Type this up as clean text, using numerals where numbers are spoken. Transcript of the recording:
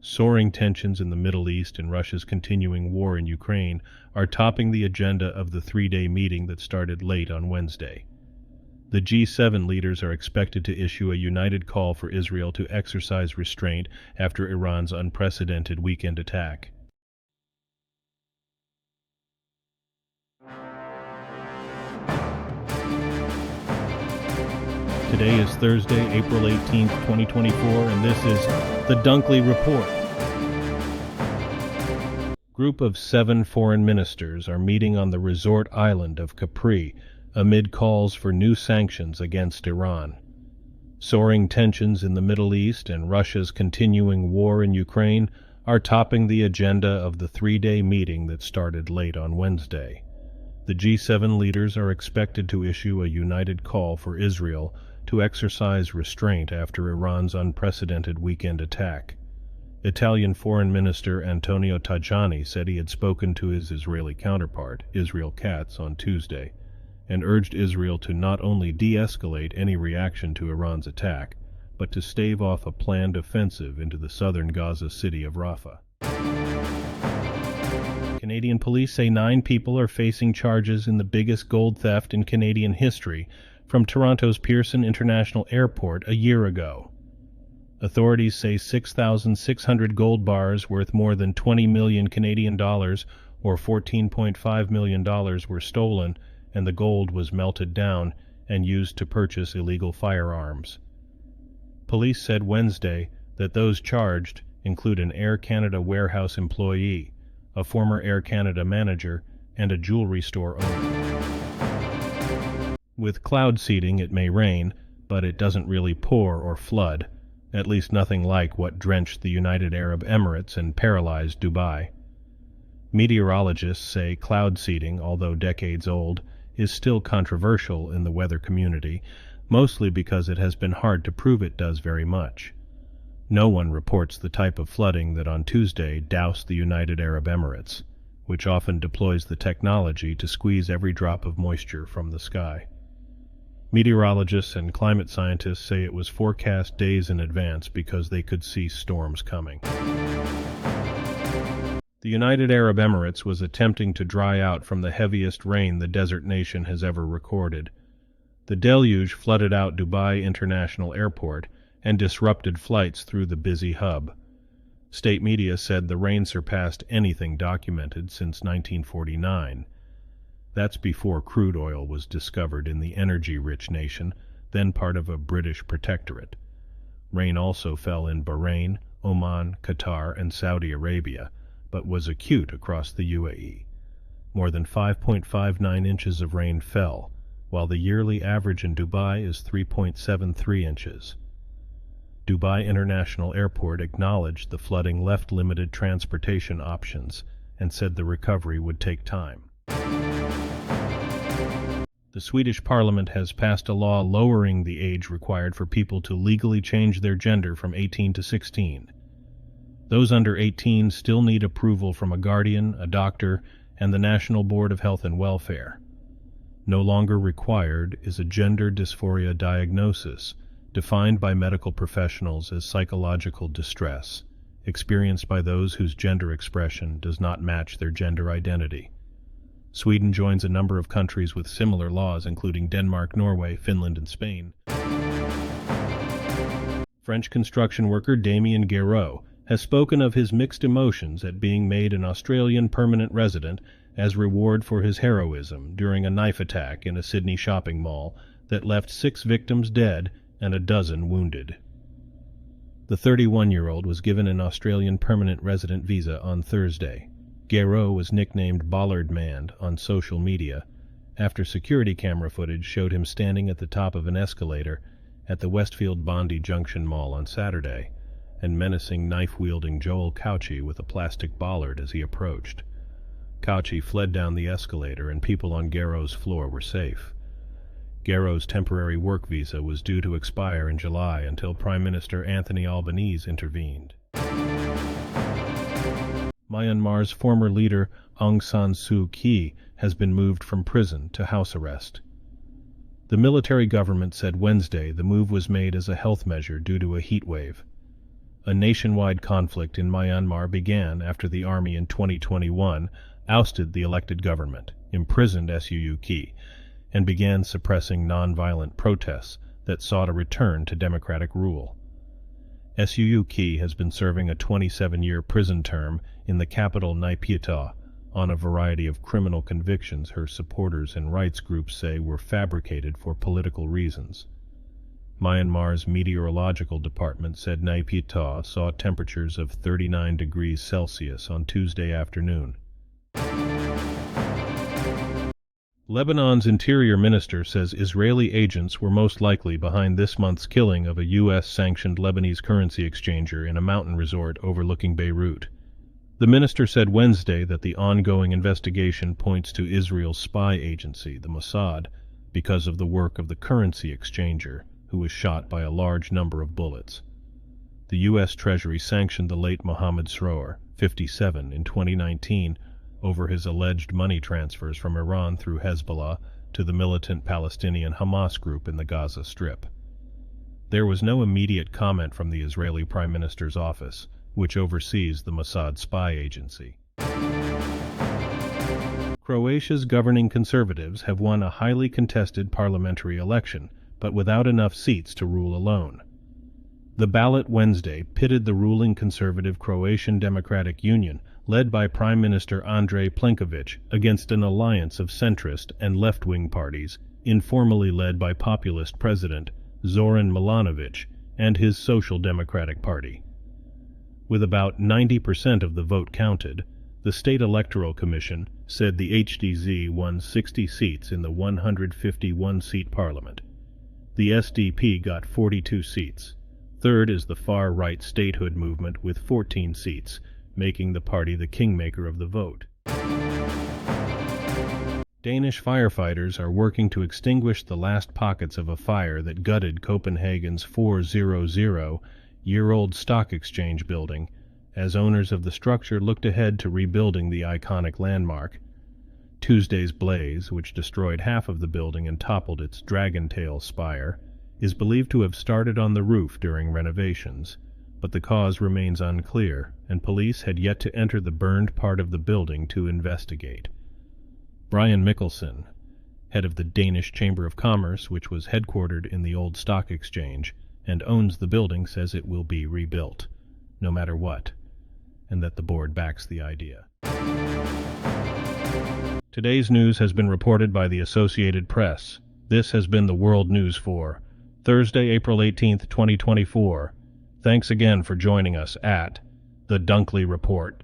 Soaring tensions in the Middle East and Russia's continuing war in Ukraine are topping the agenda of the three-day meeting that started late on Wednesday. The G7 leaders are expected to issue a united call for Israel to exercise restraint after Iran's unprecedented weekend attack. Today is Thursday, April 18, 2024, and this is the Dunkley Report. Group of 7 foreign ministers are meeting on the resort island of Capri amid calls for new sanctions against Iran. Soaring tensions in the Middle East and Russia's continuing war in Ukraine are topping the agenda of the three-day meeting that started late on Wednesday. The G7 leaders are expected to issue a united call for Israel to exercise restraint after Iran's unprecedented weekend attack. Italian Foreign Minister Antonio Tajani said he had spoken to his Israeli counterpart, Israel Katz, on Tuesday, and urged Israel to not only de-escalate any reaction to Iran's attack, but to stave off a planned offensive into the southern Gaza city of Rafah. Canadian police say 9 people are facing charges in the biggest gold theft in Canadian history from Toronto's Pearson International Airport a year ago. Authorities say 6,600 gold bars worth more than 20 million Canadian dollars or $14.5 million were stolen, and the gold was melted down and used to purchase illegal firearms. Police said Wednesday that those charged include an Air Canada warehouse employee, a former Air Canada manager, and a jewelry store owner. With cloud seeding, it may rain, but it doesn't really pour or flood, at least nothing like what drenched the United Arab Emirates and paralyzed Dubai. Meteorologists say cloud seeding, although decades old, is still controversial in the weather community, mostly because it has been hard to prove it does very much. No one reports the type of flooding that on Tuesday doused the United Arab Emirates, which often deploys the technology to squeeze every drop of moisture from the sky. Meteorologists and climate scientists say it was forecast days in advance because they could see storms coming. The United Arab Emirates was attempting to dry out from the heaviest rain the desert nation has ever recorded. The deluge flooded out Dubai International Airport and disrupted flights through the busy hub. State media said the rain surpassed anything documented since 1949. That's before crude oil was discovered in the energy-rich nation, then part of a British protectorate. Rain also fell in Bahrain, Oman, Qatar, and Saudi Arabia, but was acute across the UAE. More than 5.59 inches of rain fell, while the yearly average in Dubai is 3.73 inches. Dubai International Airport acknowledged the flooding left limited transportation options and said the recovery would take time. The Swedish parliament has passed a law lowering the age required for people to legally change their gender from 18 to 16. Those under 18 still need approval from a guardian, a doctor, and the National Board of Health and Welfare. No longer required is a gender dysphoria diagnosis, defined by medical professionals as psychological distress, experienced by those whose gender expression does not match their gender identity. Sweden joins a number of countries with similar laws, including Denmark, Norway, Finland, and Spain. French construction worker Damien Guéraud has spoken of his mixed emotions at being made an Australian permanent resident as reward for his heroism during a knife attack in a Sydney shopping mall that left 6 victims dead and a dozen wounded. The 31-year-old was given an Australian permanent resident visa on Thursday. Guéraud was nicknamed Bollard Man on social media after security camera footage showed him standing at the top of an escalator at the Westfield Bondi Junction Mall on Saturday and menacing knife-wielding Joel Cauchy with a plastic bollard as he approached. Cauchy fled down the escalator and people on Guéraud's floor were safe. Guéraud's temporary work visa was due to expire in July until Prime Minister Anthony Albanese intervened. Myanmar's former leader Aung San Suu Kyi has been moved from prison to house arrest. The military government said Wednesday the move was made as a health measure due to a heat wave. A nationwide conflict in Myanmar began after the army in 2021 ousted the elected government, imprisoned Suu Kyi, and began suppressing nonviolent protests that sought a return to democratic rule. Suu Kyi has been serving a 27-year prison term in the capital Naypyidaw on a variety of criminal convictions her supporters and rights groups say were fabricated for political reasons. Myanmar's meteorological department said Naypyidaw saw temperatures of 39 degrees Celsius on Tuesday afternoon. Lebanon's interior minister says Israeli agents were most likely behind this month's killing of a U.S.-sanctioned Lebanese currency exchanger in a mountain resort overlooking Beirut. The minister said Wednesday that the ongoing investigation points to Israel's spy agency, the Mossad, because of the work of the currency exchanger, who was shot by a large number of bullets. The U.S. Treasury sanctioned the late Mohammed Srour, 57, in 2019 over his alleged money transfers from Iran through Hezbollah to the militant Palestinian Hamas group in the Gaza Strip. There was no immediate comment from the Israeli Prime Minister's office, which oversees the Mossad spy agency. Croatia's governing conservatives have won a highly contested parliamentary election, but without enough seats to rule alone. The ballot Wednesday pitted the ruling conservative Croatian Democratic Union, led by Prime Minister Andrej Plenković, against an alliance of centrist and left-wing parties, informally led by populist President Zoran Milanović and his Social Democratic Party. With about 90% of the vote counted, the State Electoral Commission said the HDZ won 60 seats in the 151-seat parliament. The SDP got 42 seats. Third is the far-right statehood movement with 14 seats, making the party the kingmaker of the vote. Danish firefighters are working to extinguish the last pockets of a fire that gutted Copenhagen's 400-year-old stock exchange building, as owners of the structure looked ahead to rebuilding the iconic landmark. Tuesday's blaze, which destroyed half of the building and toppled its dragon-tail spire, is believed to have started on the roof during renovations, but the cause remains unclear, and police had yet to enter the burned part of the building to investigate. Brian Mikkelsen, head of the Danish Chamber of Commerce, which was headquartered in the old stock exchange and owns the building, says it will be rebuilt, no matter what, and that the board backs the idea. Today's news has been reported by the Associated Press. This has been the World News for Thursday, April 18, 2024. Thanks again for joining us at The Dunkley Report.